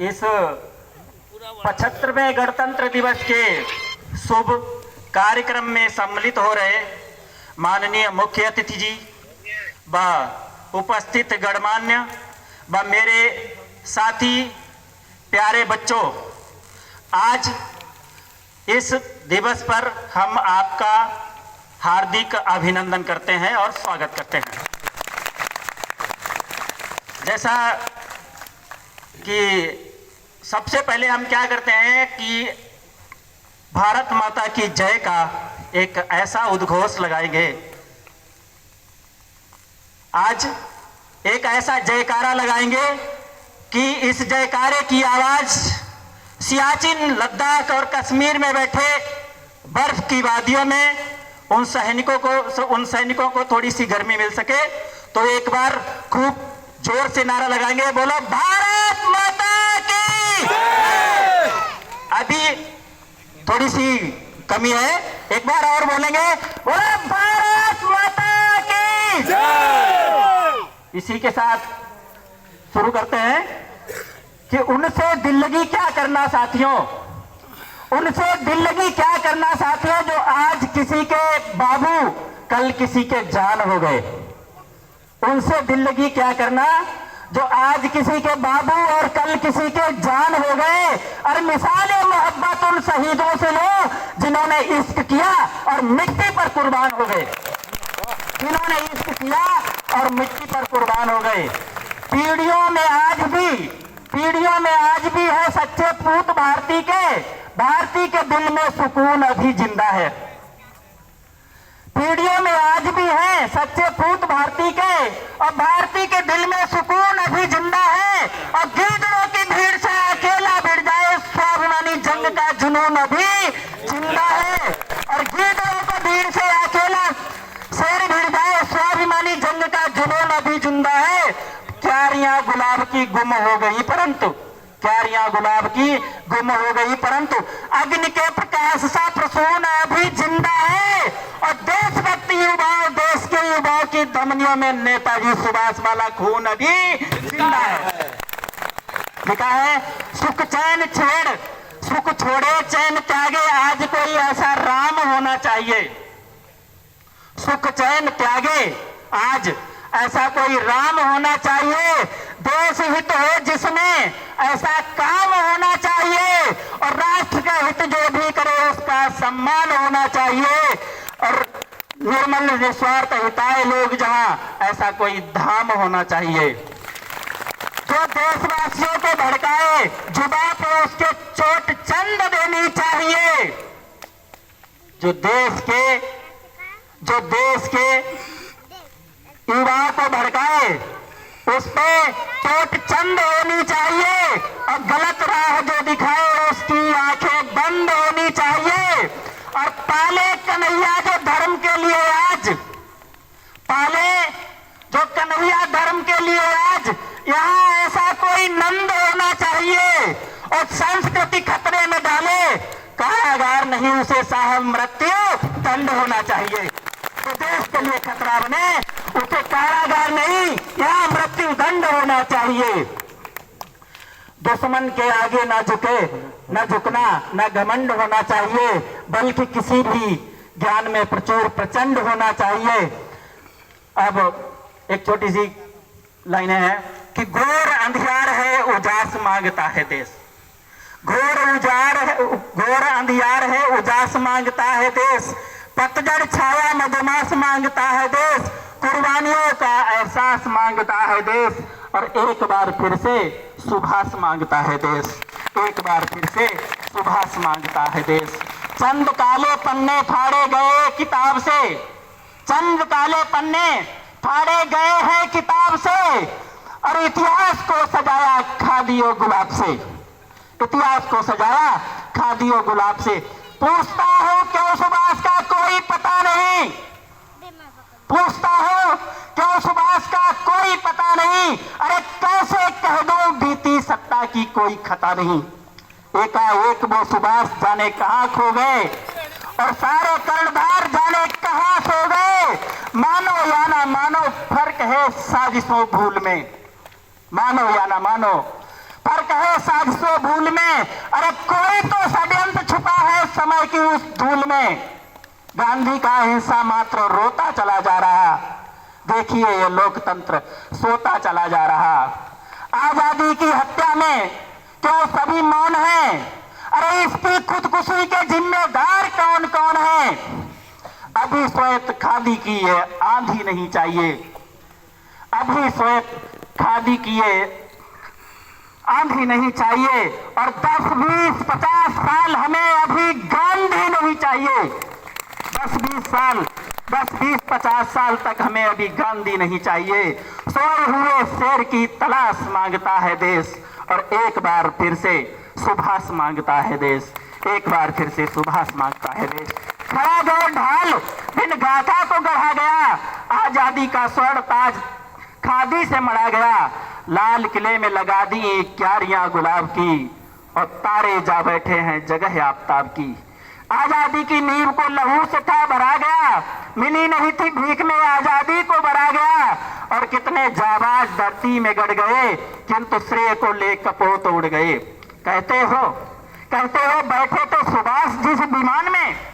इस 75वें गणतंत्र दिवस के शुभ कार्यक्रम में सम्मिलित हो रहे माननीय मुख्य अतिथि जी व उपस्थित गणमान्य व मेरे साथी प्यारे बच्चों, आज इस दिवस पर हम आपका हार्दिक अभिनंदन करते हैं और स्वागत करते हैं। जैसा कि सबसे पहले हम क्या करते हैं कि भारत माता की जय का एक ऐसा उद्घोष लगाएंगे। आज एक ऐसा जयकारा लगाएंगे कि इस जयकारे की आवाज सियाचिन, लद्दाख और कश्मीर में बैठे बर्फ की वादियों में उन सैनिकों को थोड़ी सी गर्मी मिल सके। तो एक बार खूब जोर से नारा लगाएंगे, बोलो भारत माता की। अभी थोड़ी सी कमी है, एक बार और बोलेंगे, बोलो भारत माता की। इसी के साथ शुरू करते हैं कि उनसे दिल लगी क्या करना साथियों, उनसे दिल लगी क्या करना साथियों, जो आज किसी के बाबू कल किसी के जान हो गए। उनसे दिल लगी क्या करना जो आज किसी के बाबू और कल किसी के जान हो गए। और मिसाल मोहब्बत उन शहीदों से लो जिन्होंने इश्क किया और मिट्टी पर कुर्बान हो गए, जिन्होंने इश्क किया और मिट्टी पर कुर्बान हो गए। पीढ़ियों में आज भी है सच्चे पूत भारती के दिल में सुकून अभी जिंदा है। पीढ़ियों में आज भी है सच्चे पूत भारती के, और भारती के दिल में सुकून अभी जिंदा है। और गीदड़ों की भीड़ से अकेला भिड़ जाए स्वाभिमानी जंग का जुनून अभी जिंदा है। और गीदड़ों को भीड़ से अकेला शेर भिड़ जाए स्वाभिमानी जंग का जुनून अभी जिंदा है। क्यारियां गुलाब की गुम हो गई परंतु, क्यारियां गुलाब की गुम हो गई परंतु अग्नि के प्रकाश सा प्रसून अभी जिंदा है। और देशभक्ति युवाओं, देश के युवाओं की धमनियों में नेताजी सुभाष वाला खून अभी जिंदा है। लिखा है, सुख चैन छेड़, सुख छोड़े चैन त्यागे, आज कोई ऐसा राम होना चाहिए। सुख चैन त्यागे, आज ऐसा कोई राम होना चाहिए। देश हित हो जिसमें ऐसा काम होना चाहिए। और राष्ट्र का हित जो भी करे उसका सम्मान होना चाहिए। और निर्मल निस्वार्थ हिताय लोग जहां, ऐसा कोई धाम होना चाहिए। जो देशवासियों को भड़काए जुबां पे उसके चोट चंद देनी चाहिए। जो देश के युवाओं को भड़काए उस पे चोट चंद होनी चाहिए। और गलत राह जो दिखाए उसकी आंखें बंद होनी चाहिए। और पाले कन्हैया जो धर्म के लिए आज, पाले जो कन्हैया धर्म के लिए आज, यहाँ ऐसा कोई नंद होना चाहिए। और संस्कृति खतरे में डाले, कारागार नहीं उसे साहब मृत्यु दंड होना चाहिए। तो देश के लिए खतरा बने उसे कारागार नहीं, यहाँ मृत्यु दंड होना चाहिए। दुश्मन के आगे ना झुके, न झुकना न घमंड होना चाहिए, बल्कि किसी भी ज्ञान में प्रचुर प्रचंड होना चाहिए। अब एक छोटी सी लाइनें हैं कि घोर अंधियार है उजास मांगता है देश, घोर अंधियार है उजास मांगता है देश। पतझड़ छाया मधुमास मांगता है देश, कुर्बानियों का एहसास मांगता है देश। और एक बार फिर से सुभाष मांगता है देश, एक बार फिर से सुभाष मांगता है देश। चंद काले पन्ने फाड़े गए किताब से, चंद काले पन्ने फाड़े गए हैं किताब से। और इतिहास को सजाया खादी और गुलाब से, इतिहास को सजाया खादी और गुलाब से। पूछता हूं क्यों सुभाष का कोई पता नहीं, पूछता हूं क्यों सुभाष का कोई पता नहीं। अरे कैसे कह दूं बीती सत्ता की कोई खता नहीं। एकाएक वो सुभाष जाने कहां खो गए, और सारे कर्णधार जाने कहां सो गए। मानो या ना मानो फर्क है साजिशों भूल में, मानो या ना मानो फर्क कहे साजिशो भूल में, अरे कोई तो षड्यंत्र छुपा है समय की उस धूल में। गांधी का अहिंसा मात्र रोता चला जा रहा, देखिए ये लोकतंत्र सोता चला जा रहा। आजादी की हत्या में क्यों सभी मौन हैं? अरे इसकी खुदकुशी के जिम्मेदार कौन कौन है? अभी श्वेत खादी की ये आंधी नहीं चाहिए, अभी श्वेत खादी की ये आंधी नहीं चाहिए, और 10, 20, 50 साल हमें अभी गांधी नहीं चाहिए। 10, 20 साल, 10, 20, 50 साल तक हमें अभी गांधी नहीं चाहिए। सोए हुए शेर की तलाश मांगता है देश, और एक बार फिर से सुभाष मांगता है देश, एक बार फिर से सुभाष मांगता है देश। खड़ा गए ढाल बिन गाथा को गढ़ा गया, आजादी का स्वर्ण ताज खादी से मढ़ा गया। लाल किले में लगा दी क्यारियां गुलाब की, और तारे जा बैठे हैं जगह आफताब की। आजादी की नींव को लहू से था भरा गया, मिली नहीं थी भीख में आजादी को भरा गया। और कितने जाबाज धरती में गड़ गए, किंतु श्रेय को ले कपोत उड़ गए। कहते हो बैठे तो सुभाष जिस विमान में,